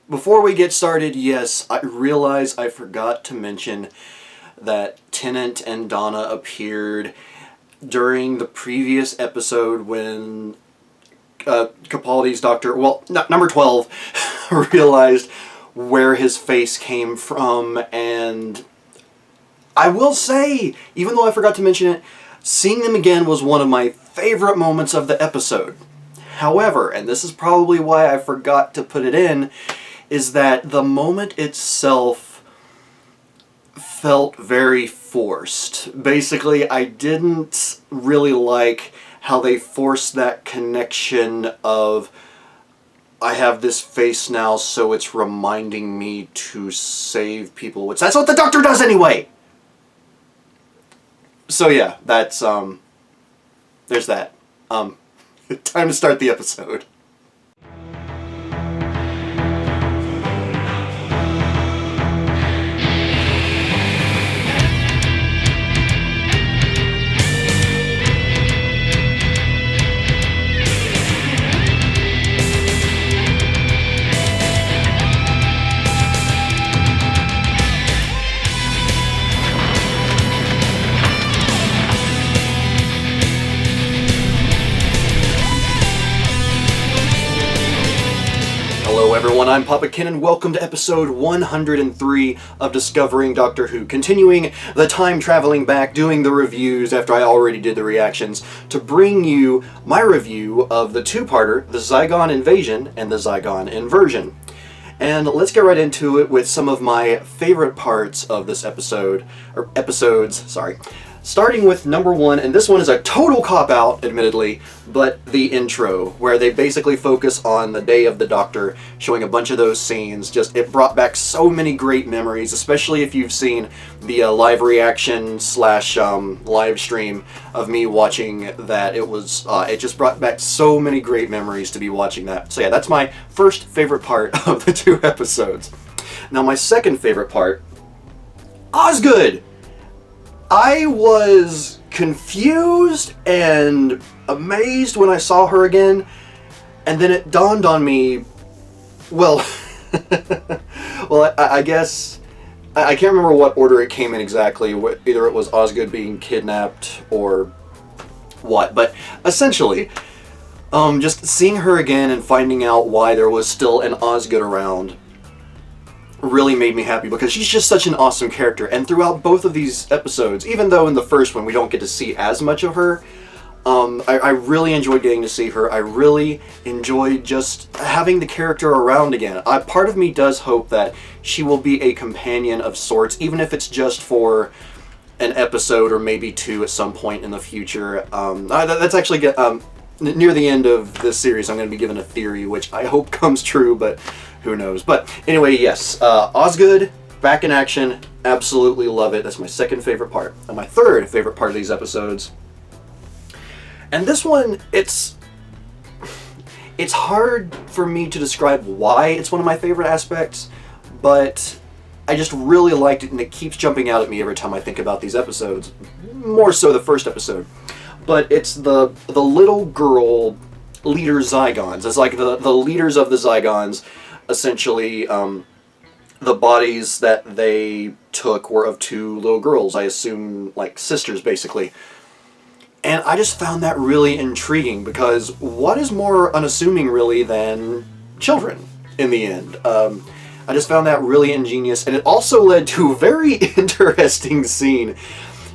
Before we get started, yes, I realize I forgot to mention that Tennant and Donna appeared during the previous episode when Capaldi's doctor, number 12, realized where his face came from, and I will say, even though I forgot to mention it, seeing them again was one of my favorite moments of the episode. However, and this is probably why I forgot to put it in, is that the moment itself felt very forced. Basically, I didn't really like how they forced that connection of, I have this face now, so it's reminding me to save people, which that's what the Doctor does anyway! So yeah, that's, there's that. Time to start the episode. Hello everyone, I'm PapaKenn and welcome to episode 103 of Discovering Doctor Who, continuing the time traveling back, doing the reviews after I already did the reactions, to bring you my review of the two-parter, the Zygon Invasion and the Zygon Inversion. And let's get right into it with some of my favorite parts of this episode, or episodes, sorry. Starting with number one, and this one is a total cop-out, admittedly, but the intro, where they basically focus on the day of the Doctor, showing a bunch of those scenes. Just, it brought back so many great memories, especially if you've seen the live reaction / live stream of me watching that. It just brought back so many great memories to be watching that. So yeah, that's my first favorite part of the two episodes. Now my second favorite part, Osgood! I was confused and amazed when I saw her again, and then it dawned on me, well, I guess, I can't remember what order it came in exactly, either it was Osgood being kidnapped or what, but essentially, just seeing her again and finding out why there was still an Osgood around really made me happy, because she's just such an awesome character. And throughout both of these episodes, even though in the first one we don't get to see as much of her, I really enjoyed getting to see her. I really enjoyed just having the character around again. Part of me does hope that she will be a companion of sorts, even if it's just for an episode or maybe two at some point in the future. That's actually near the end of this series. I'm going to be given a theory, which I hope comes true, but who knows. But anyway, yes, Osgood, back in action, absolutely love it. That's my second favorite part. And my third favorite part of these episodes, and this one, it's hard for me to describe why it's one of my favorite aspects, but I just really liked it, and it keeps jumping out at me every time I think about these episodes, more so the first episode. But it's the little girl leader Zygons. It's like the leaders of the Zygons. Essentially, the bodies that they took were of two little girls, I assume like sisters basically. And I just found that really intriguing, because what is more unassuming really than children in the end? I just found that really ingenious, and it also led to a very interesting scene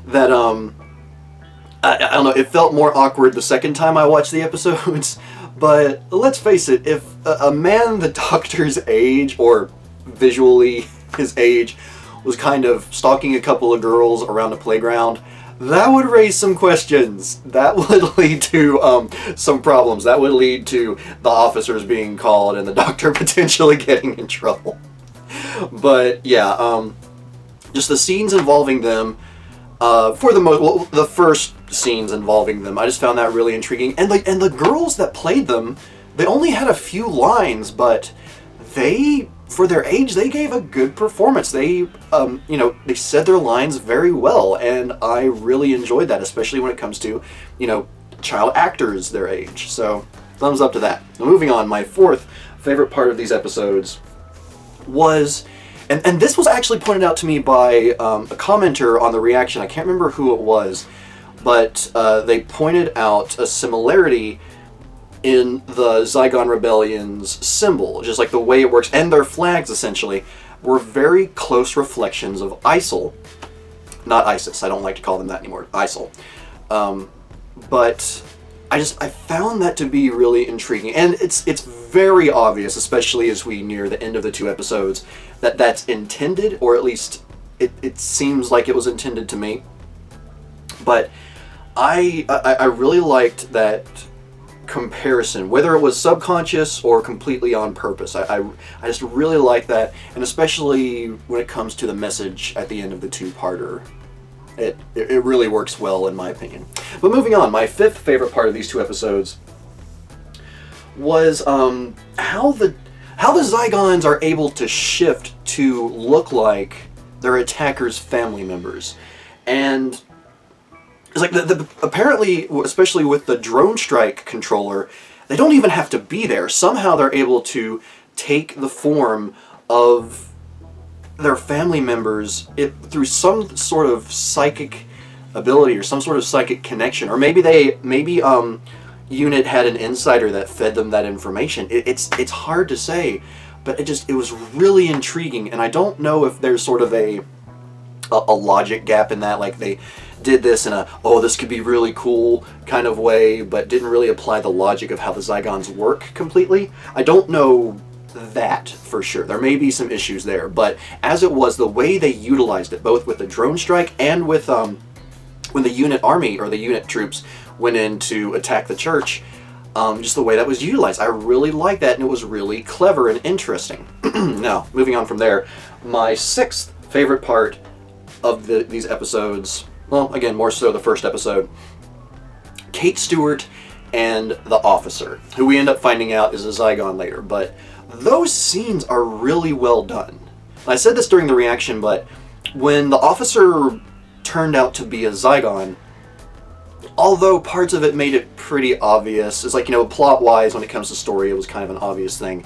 that, I don't know, it felt more awkward the second time I watched the episodes. But let's face it, if a man the Doctor's age, or visually his age, was kind of stalking a couple of girls around a playground, that would raise some questions. That would lead to some problems. That would lead to the officers being called and the Doctor potentially getting in trouble. But yeah, just the scenes involving them, the first scenes involving them, I just found that really intriguing. And the girls that played them, they only had a few lines, but they, for their age, they gave a good performance. They, they said their lines very well, and I really enjoyed that, especially when it comes to, child actors their age. So, thumbs up to that. Now, moving on, my fourth favorite part of these episodes was, and this was actually pointed out to me by a commenter on the reaction. I can't remember who it was, but they pointed out a similarity in the Zygon Rebellion's symbol, just like the way it works, and their flags essentially were very close reflections of ISIL. Not ISIS, I don't like to call them that anymore, ISIL. But I found that to be really intriguing, and it's very obvious, especially as we near the end of the 2 episodes, that that's intended, or at least it seems like it was intended to me. But I really liked that comparison, whether it was subconscious or completely on purpose. I just really like that, and especially when it comes to the message at the end of the 2-parter. It really works well, in my opinion. But moving on, my 5th favorite part of these 2 episodes was how the Zygons are able to shift to look like their attackers' family members. And it's like apparently, especially with the drone strike controller, they don't even have to be there. Somehow they're able to take the form of their family members through some sort of psychic ability or some sort of psychic connection, or maybe Unit had an insider that fed them that information. It's hard to say, but it was really intriguing, and I don't know if there's sort of a logic gap in that, like they did this in this could be really cool kind of way, but didn't really apply the logic of how the Zygons work completely. I don't know that for sure. There may be some issues there, but as it was, the way they utilized it, both with the drone strike and with when the Unit army or the Unit troops went in to attack the church, just the way that was utilized, I really liked that, and it was really clever and interesting. Now, moving on from there, my 6th favorite part of these episodes, well, again, more so the first episode, Kate Stewart and the officer, who we end up finding out is a Zygon later, but those scenes are really well done. I said this during the reaction, but when the officer turned out to be a Zygon, although parts of it made it pretty obvious, it's like, plot-wise, when it comes to story, it was kind of an obvious thing.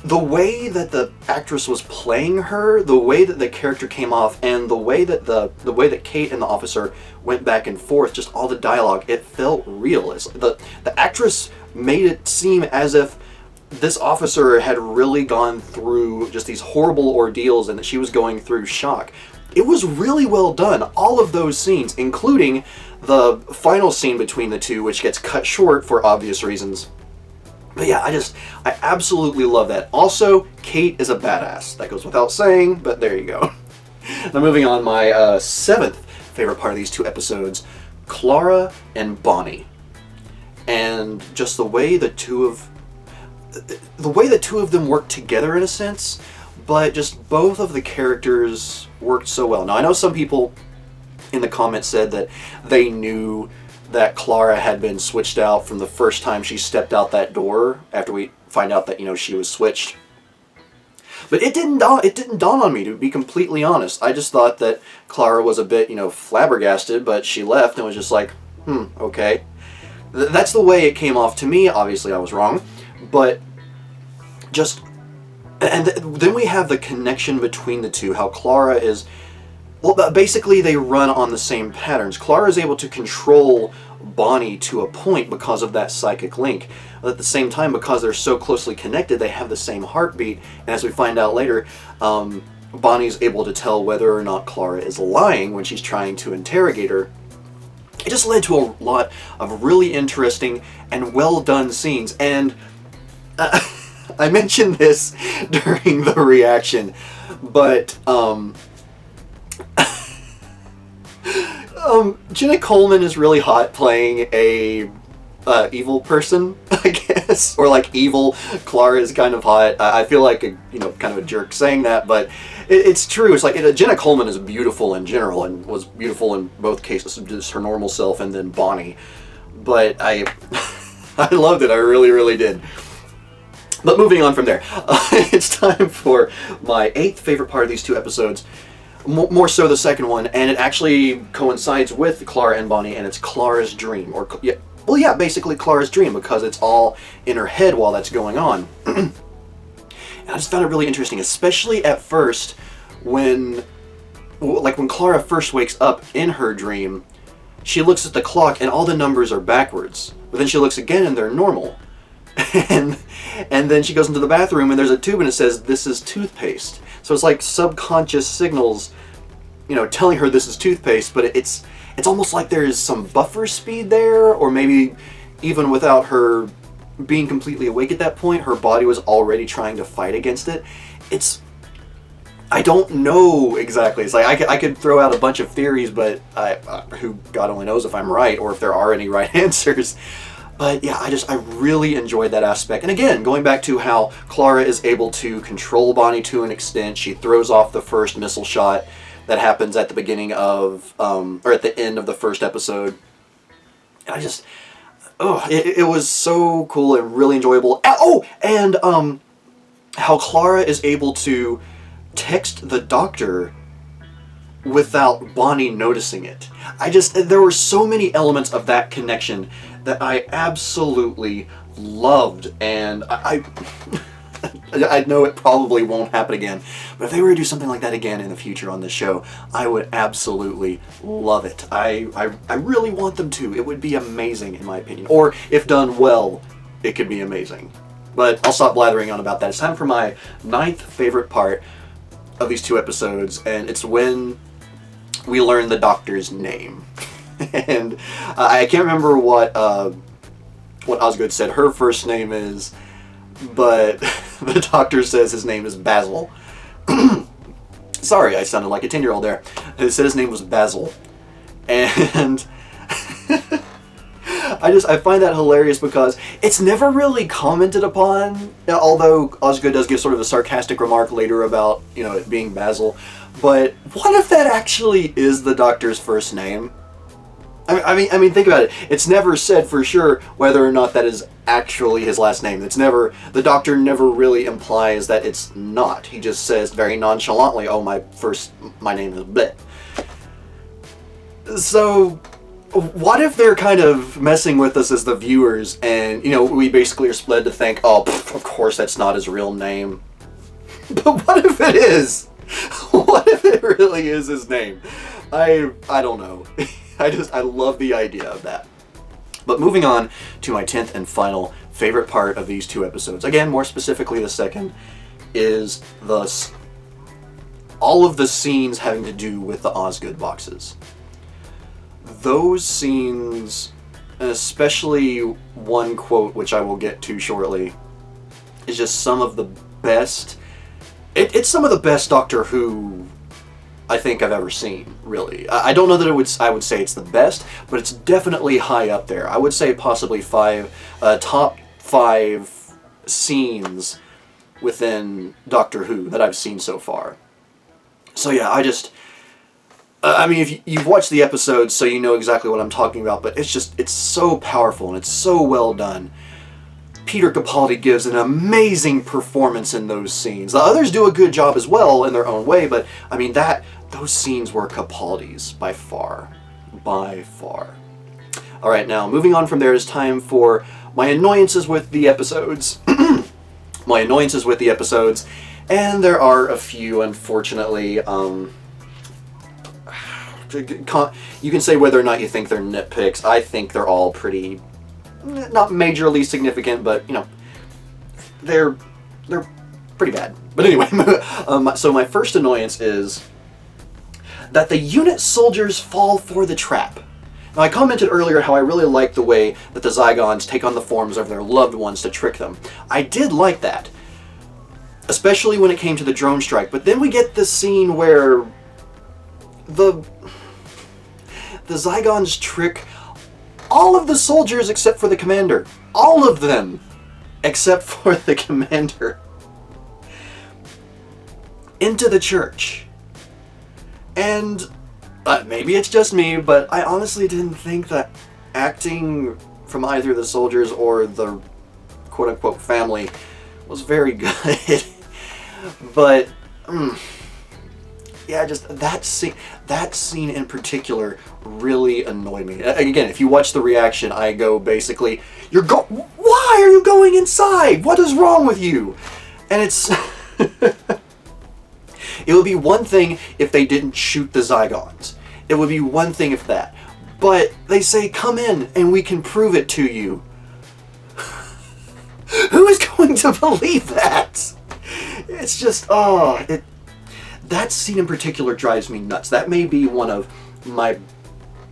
The way that the actress was playing her, the way that the character came off, and the way that Kate and the officer went back and forth, just all the dialogue, it felt real. The actress made it seem as if this officer had really gone through just these horrible ordeals and that she was going through shock. It was really well done, all of those scenes, including the final scene between the two, which gets cut short for obvious reasons. But yeah, I absolutely love that. Also, Kate is a badass. That goes without saying, but there you go. Now moving on, my 7th favorite part of these 2 episodes, Clara and Bonnie. And just the way the two of them work together in a sense, but just both of the characters worked so well. Now, I know some people in the comments said that they knew that Clara had been switched out from the first time she stepped out that door after we find out that, she was switched. But it didn't dawn on me, to be completely honest. I just thought that Clara was a bit, flabbergasted, but she left and was just like, okay. That's the way it came off to me. Obviously, I was wrong. But just... And then we have the connection between the two, how Clara is... Well, basically they run on the same patterns. Clara is able to control Bonnie to a point because of that psychic link. At the same time, because they're so closely connected, they have the same heartbeat. And as we find out later, Bonnie's able to tell whether or not Clara is lying when she's trying to interrogate her. It just led to a lot of really interesting and well-done scenes. And I mentioned this during the reaction, but Jenna Coleman is really hot playing a evil person, I guess, or like evil. Clara is kind of hot. I feel like kind of a jerk saying that, but it's true. It's like Jenna Coleman is beautiful in general and was beautiful in both cases, just her normal self and then Bonnie. But I loved it. I really, really did. But moving on from there, it's time for my 8th favorite part of these 2 episodes. More so the second one, and it actually coincides with Clara and Bonnie, and it's Clara's dream, basically Clara's dream, because it's all in her head while that's going on. And I just found it really interesting, especially at first when Clara first wakes up in her dream, she looks at the clock and all the numbers are backwards. But then she looks again and they're normal. and then she goes into the bathroom and there's a tube and it says, "This is toothpaste." So it's like subconscious signals, telling her this is toothpaste, but it's almost like there's some buffer speed there, or maybe even without her being completely awake at that point, her body was already trying to fight against it. I don't know exactly. It's like I could throw out a bunch of theories, but who God only knows if I'm right or if there are any right answers. But yeah, I really enjoyed that aspect. And again, going back to how Clara is able to control Bonnie to an extent, she throws off the first missile shot that happens at the beginning of, or at the end of the first episode. And it was so cool and really enjoyable. And how Clara is able to text the doctor without Bonnie noticing it. There were so many elements of that connection that I absolutely loved, and I know it probably won't happen again, but if they were to do something like that again in the future on this show, I would absolutely love it. I really want them to. It would be amazing, in my opinion. Or, if done well, it could be amazing. But I'll stop blathering on about that. It's time for my 9th favorite part of these 2 episodes, and it's when we learn the Doctor's name. And I can't remember what Osgood said her first name is, but the Doctor says his name is Basil. Sorry, I sounded like a 10-year-old there. He said his name was Basil. And I find that hilarious because it's never really commented upon, although Osgood does give sort of a sarcastic remark later about, it being Basil. But what if that actually is the Doctor's first name? I mean, think about it. It's never said for sure whether or not that is actually his last name. The Doctor never really implies that it's not. He just says very nonchalantly, "Oh, my name is bleh." So, what if they're kind of messing with us as the viewers, and, we basically are led to think, "Oh, of course that's not his real name." But what if it is? What if it really is his name? I don't know. I love the idea of that. But moving on to my 10th and final favorite part of these 2 episodes, again, more specifically the second, is all of the scenes having to do with the Osgood boxes. Those scenes, especially one quote, which I will get to shortly, is just some of the best. It's some of the best Doctor Who I think I've ever seen, really. I don't know that I would say it's the best, but it's definitely high up there. I would say possibly top 5 scenes within Doctor Who that I've seen so far. So yeah, if you've watched the episodes, so you know exactly what I'm talking about, but it's so powerful and it's so well done. Peter Capaldi gives an amazing performance in those scenes. The others do a good job as well in their own way, but those scenes were Capaldi's by far. By far. Alright, now moving on from there, it's time for my annoyances with the episodes. My annoyances with the episodes, and there are a few, unfortunately. You can say whether or not you think they're nitpicks. I think they're all pretty, not majorly significant, but they're pretty bad. But anyway, so my first annoyance is that the unit soldiers fall for the trap. Now, I commented earlier how I really like the way that the Zygons take on the forms of their loved ones to trick them. I did like that, especially when it came to the drone strike. But then we get this scene where the Zygons trick all of the soldiers except for the commander. All of them except for the commander into the church. And maybe it's just me, but I honestly didn't think that acting from either the soldiers or the quote-unquote family was very good. But yeah, just that scene in particular really annoyed me. Again, if you watch the reaction, I go basically, why are you going inside? What is wrong with you? And it's It would be one thing if they didn't shoot the Zygons. It would be one thing if that. But they say, come in and we can prove it to you. Who is going to believe that? It's just, that scene in particular drives me nuts. That may be one of my...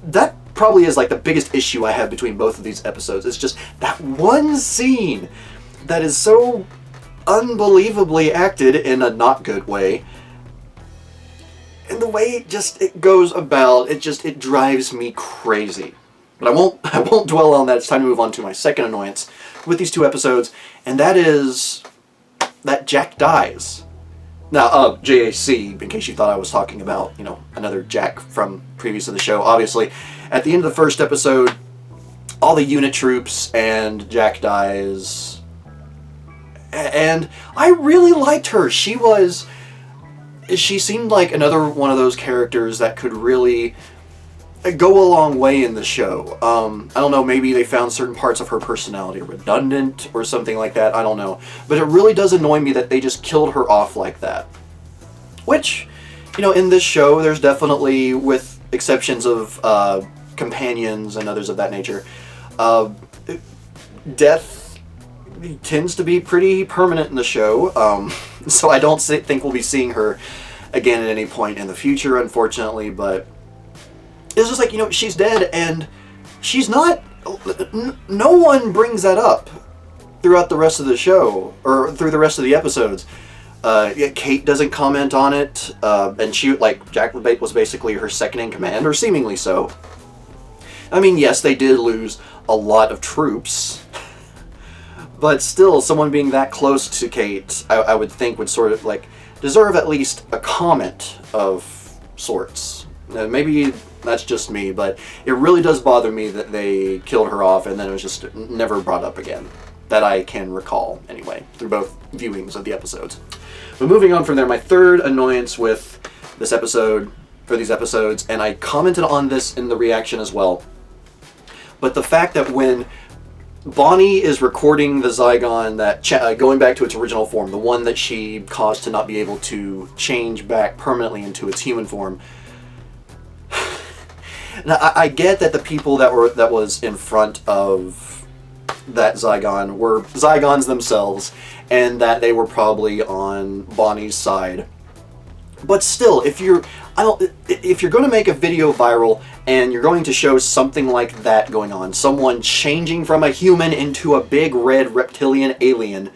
That probably is like the biggest issue I have between both of these episodes. It's just that one scene that is so unbelievably acted in a not good way. And the way it goes about, it drives me crazy. But I won't dwell on that. It's time to move on to my second annoyance with these two episodes, and that is that Jack dies. Now, JAC, in case you thought I was talking about, another Jack from previous in the show. Obviously, at the end of the first episode, all the unit troops and Jack dies. And I really liked her. She seemed like another one of those characters that could really go a long way in the show. I don't know, maybe they found certain parts of her personality redundant or something like that, I don't know. But it really does annoy me that they just killed her off like that. Which, in this show, there's definitely, with exceptions of companions and others of that nature, death tends to be pretty permanent in the show. So I don't think we'll be seeing her again at any point in the future, unfortunately, but it's just like, she's dead, and she's not... No one brings that up throughout the rest of the show, or through the rest of the episodes. Kate doesn't comment on it, and she, Jack was basically her second in command, or seemingly so. I mean, yes, they did lose a lot of troops, but still, someone being that close to Kate, I would think would sort of, deserve at least a comment of sorts. Maybe that's just me, but it really does bother me that they killed her off and then it was just never brought up again. That I can recall, anyway, through both viewings of the episodes. But moving on from there, my third annoyance with this episode, for these episodes, and I commented on this in the reaction as well, but the fact that when Bonnie is recording the Zygon, that going back to its original form, the one that she caused to not be able to change back permanently into its human form. Now, I get that the people that was in front of that Zygon were Zygons themselves, and that they were probably on Bonnie's side. But still, if you're going to make a video viral and you're going to show something like that going on, someone changing from a human into a big red reptilian alien,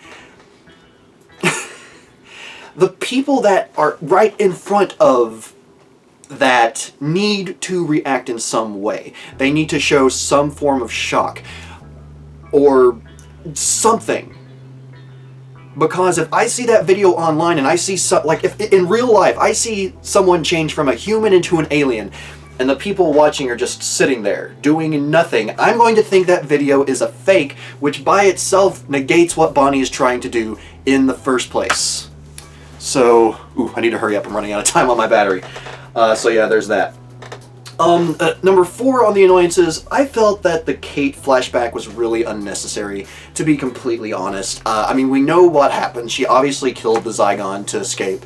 the people that are right in front of that need to react in some way. They need to show some form of shock or something. Because if I see that video online and I see if in real life I see someone change from a human into an alien and the people watching are just sitting there doing nothing, I'm going to think that video is a fake, which by itself negates what Bonnie is trying to do in the first place. So, I need to hurry up. I'm running out of time on my battery. So yeah, there's that. Number 4 on the annoyances, I felt that the Kate flashback was really unnecessary, to be completely honest. I mean, we know what happened. She obviously killed the Zygon to escape.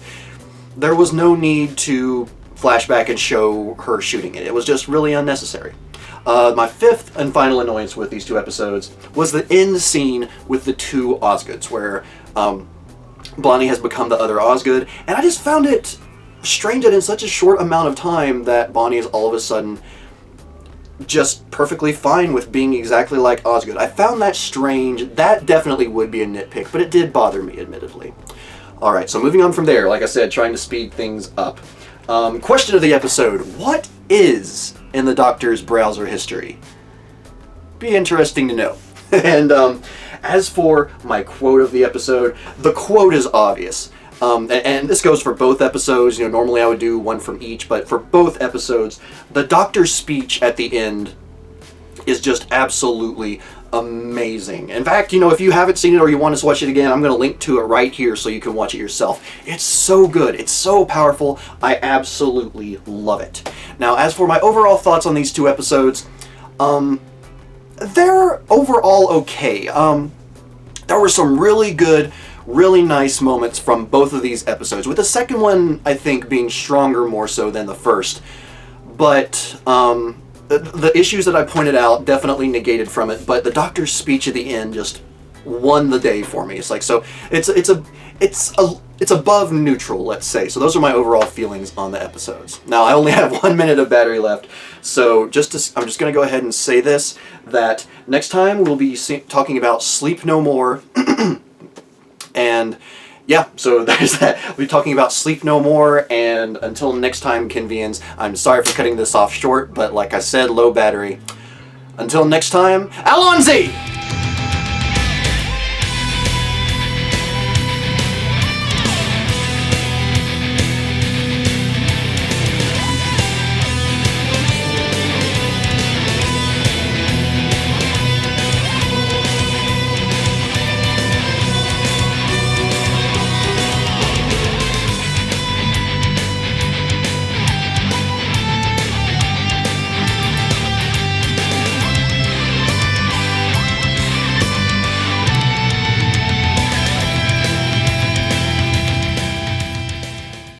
There was no need to flashback and show her shooting it. It was just really unnecessary. My 5th and final annoyance with these 2 episodes was the end scene with the 2 Osgoods, where Bonnie has become the other Osgood, and I just found it strange that in such a short amount of time that Bonnie is all of a sudden just perfectly fine with being exactly like Osgood. I found that strange. That definitely would be a nitpick, but it did bother me, admittedly. Alright, so moving on from there, like I said, trying to speed things up. Question of the episode: what is in the Doctor's browser history? Be interesting to know. And as for my quote of the episode, the quote is obvious. And this goes for both episodes. Normally I would do one from each, but for both episodes, the Doctor's speech at the end is just absolutely amazing. In fact, if you haven't seen it or you want to watch it again, I'm going to link to it right here so you can watch it yourself. It's so good. It's so powerful. I absolutely love it. Now, as for my overall thoughts on these 2 episodes, they're overall okay. There were some really good really nice moments from both of these episodes, with the second one, I think, being stronger more so than the first. But the issues that I pointed out definitely negated from it, but the Doctor's speech at the end just won the day for me. It's like, so it's above neutral, let's say. So those are my overall feelings on the episodes. Now I only have 1 minute of battery left, so I'm just going to go ahead and say this, that next time we'll be talking about Sleep No More. And yeah, so there's that. We'll be talking about Sleep No More, and until next time, Kenvians, I'm sorry for cutting this off short, but like I said, low battery. Until next time, Alonzi!